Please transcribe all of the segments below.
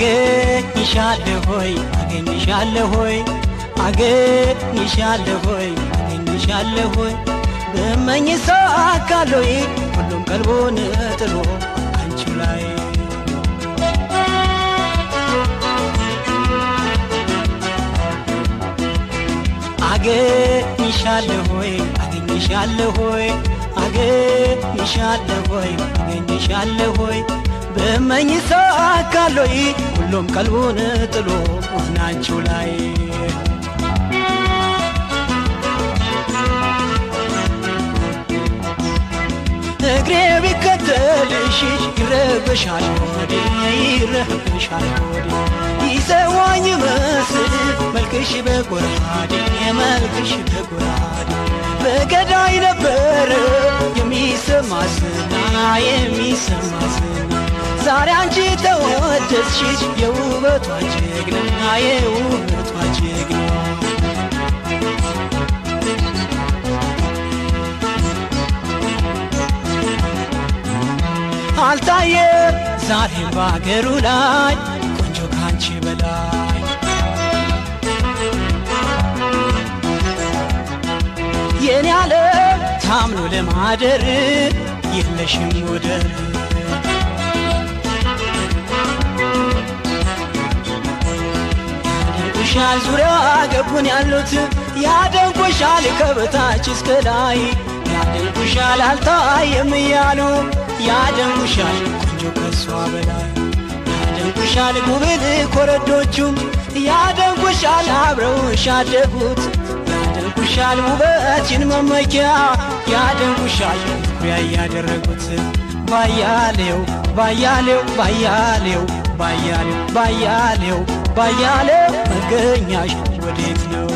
አገኝሻለሆይ አገኝሻለሆይ አገኝሻለሆይ አገኝሻለሆይ በመኝ ሳካሎይ ሁሉም ቀልቦን ጥሎ አንቺ ላይ አገኝሻለሆይ አገኝሻለሆይ አገኝሻለሆይ አገኝሻለሆይ በመኝ ሳካሎይ ሁሉም ቀልቦን ጥሎ አንቺ ላይ እግሬ ቢከተልሽ ይረብሻል ሆዴ ይረብሻል ሆዴ ይሰዋኝ መስል መልክሽ በጎራዴ መልክሽ በጎራዴ በገዳይ ነበር የሚሰማ ዝና የሚሰማ ዝና ዛሬ አንቺ ተወደስሽ የውበቷ ጀግና የውበቷ ጀግና አልታየ ዛሬም ባገሩ ላይ ቆንጆ ካንቺ በላይ የኔ ዓለም ታምኖ ለማደር የለሽም ወደር ያደንቁሻል ዙሪያ ገቡን ያሉት ያደንቁሻል ከበታች እስከ ላይ ያደንቁሻል አልታየም እያሉ ያደንቁሻል ቆንጆ ከሷ በላይ ያደንቁሻል ጉብል ኮረዶቹም ያደንቁሻል አብረውሽ ያደጉት ያደንቁሻል ውበትሽን መመኪያ ያደንቁሻል ኩሪያ ያደረጉት ባያሌው ባያሌው ባያሌው ባያሌው ባያሌው ባያሌው መገኛሽ ወዴት ነው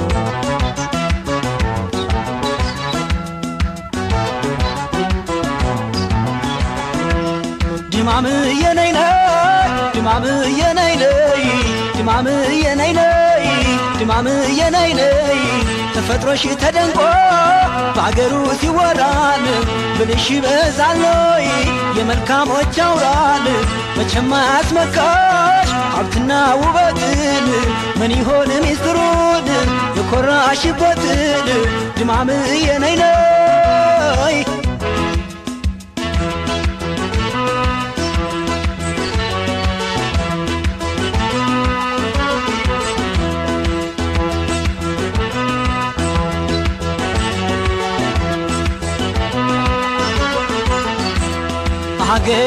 ድማም የነይነይ ድማም የነይነይ ድማም የነይነይ ድማም የነይነይ ተፈጥሮሽ ተደንቆ በአገሩ ሲወራል ብልሽ በዛሎይ የመልካሞች አውራል መቼም አያስመካሽ ሀብትና ውበትን ምን ይሆን ሚስጥሩን የኮራሽበትን ድማም የነይነይ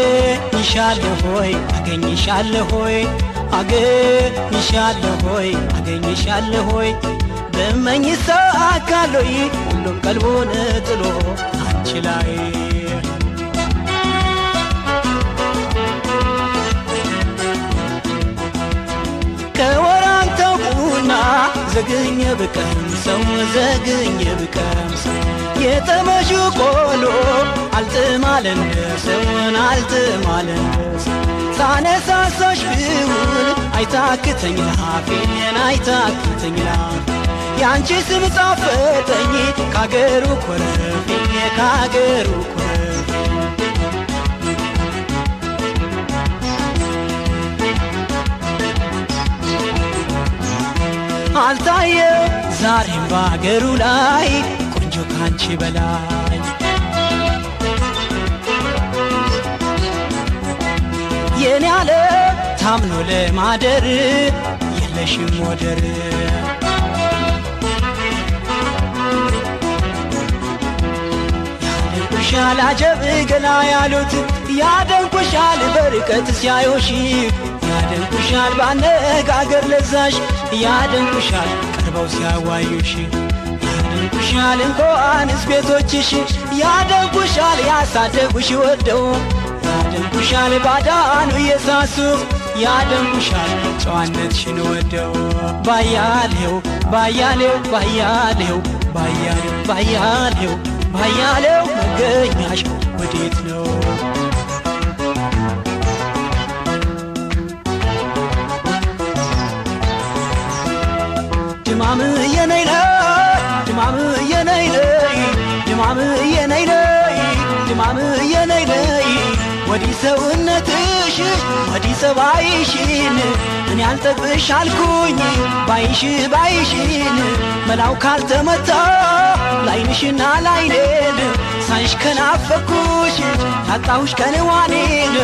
አገኝሻለሆይ አገኝሻለሆይ አገኝሻለሆይ አገኝሻለሆይ በመኝ ሳካሎይ ሁሉም ቀልቦን ጥሎ አንቺ ላይ ከወራንተው ቁና ዘግኘ ብቀምሰው ዘግኘ ብቀምሰው የተመሹ ቆሎ አልጥማለንደሰውን አልጥማለንደሰ ሳነሳሳሽ ብውል አይታክተኝ ላፌን አይታክተኝ ላፌ ያንቺ ስም ጻፈተኝ ካገሩ ኮረፌ ካገሩ ኮረፌ አልታየ ዛሬም ባገሩ ላይ ቆንጆ ካንቺ በላይ የኔ ዓለም ታምኖ ለማደር የለሽም ወደር ያደንቁሻል አጀብ ገላ ያሉት ያደንቁሻል በርቀት ሲያዩሽ ያደንቁሻል ባነጋገር ለዛሽ ያደንቁሻል ቀርበው ሲያዋዩሽ ያደንቁሻል እንኳንስ ቤቶችሽ ያደንቁሻል ያሳደጉሽ ወደው ያደንቁሻል ባዳኑ የሳሱ ያደንቁሻል ጨዋነትሽን ወደው ባያሌው ባያሌው ባያሌው ባያሌው ባያሌው ባያሌው መገኛሽ ወዴት ነው ድማም የነይነይ ድማም የነይነይ ድማም የነይነይ ድማም የነይነይ ወዲህ ሰውነትሽ ወዲ ጸባይሽን እኔ አልጠግብሽ አልኩኝ ባይሽን መላው ካልተመታ ላይንሽና ላይኔን ሳይሽ ከናፈኩሽ ታጣሁሽ ከነዋኔን